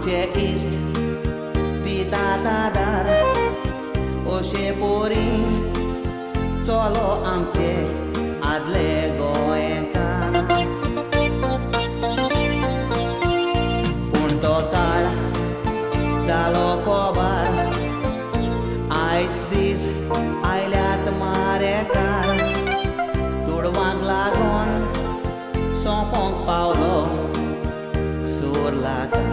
आमचे इश्ट दितात आदार अशे पोरी चलो आमचे आदले गोंयकार पूण तो काळ जालो कोबार आयज दीस आयल्यात मारेकार तुडवांक लागून सोंपोंक पावलो सुर्लाकार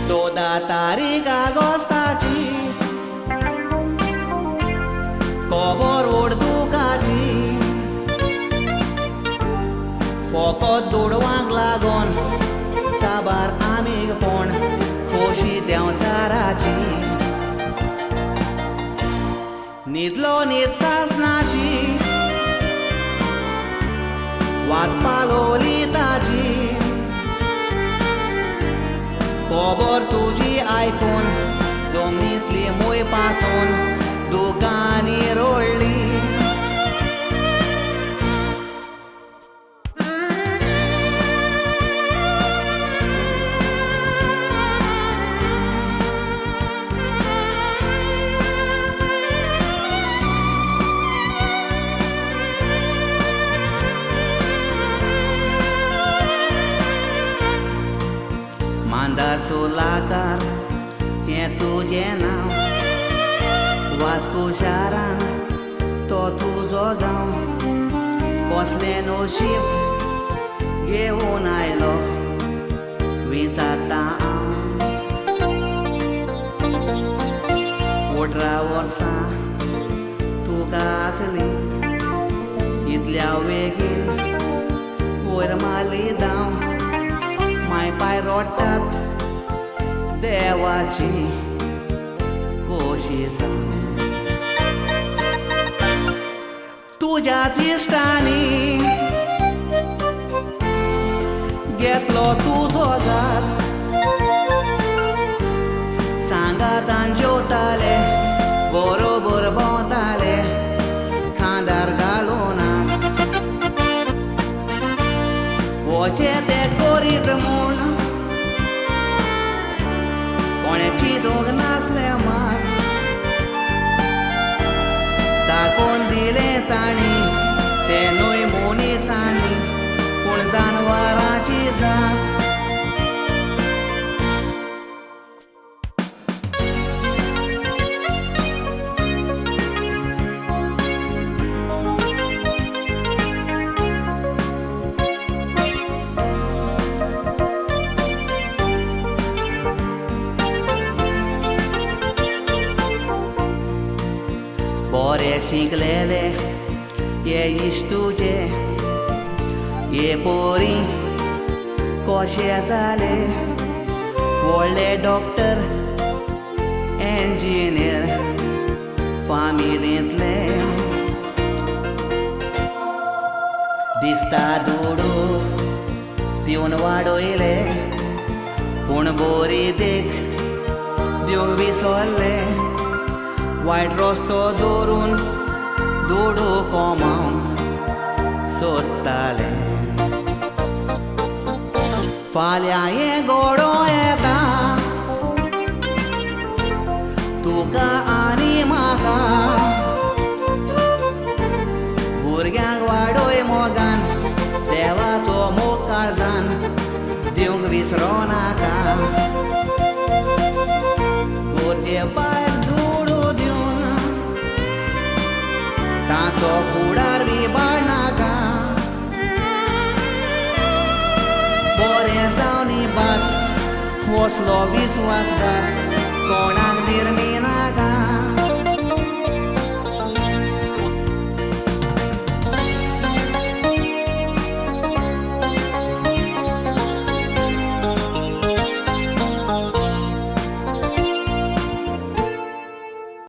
14 तारीख आगोस्ताची खबर उडदुकाची फकत दुडवांक लागून काबार आमीग कोण खोशी देंवचाराची न्हिदलो न्हीद सासणाची वाट पालोली ताची खबर तुजी आयकून जमनींतली मोय पासून दुकानी रोळली मांदार सुर्लाकार हें तुजें नांव वास्को शारान तो तुजो गांव कसलें नशीब घेवन आयलो विचारता हांव 18 वर्सां तुका आसली इतल्या बेगीन वयर मारली धांव माय पाय रोडटात देवाची खोशी तुज्याच इश्टांनी घेतलो तुजो घात सांगातान जेवताले बरोबर भोंवताले खांदार घालून वचे ते करीत म्हूण कोणें चिंतूंक नासलें मात दाखोवन दिलें तांणी ते न्हय मनीसांनी पूण जानवरांची जात बरे शिकलेले ये इश्ट तुजे ये पोरी कशे जाले व्हडले डॉक्टर इंजिनियर फामिलींतले दिसता दुडू दिवन वाडयले पूण बरी देख दिवंक विसरले वायट रस्तो दवरून दुडू कमावंक सोदताले फाल्यां हें घोडो येता तुका आनी म्हाका भुरग्यांक वाडोय मोगान देवाचो मोग काळजान दिवंक विसरो नाका गोरचे भायर ताचो फुडार विबाळ नाका बरें जावनी बात वसलो विस्वासघात कोणाक निर्मी नाका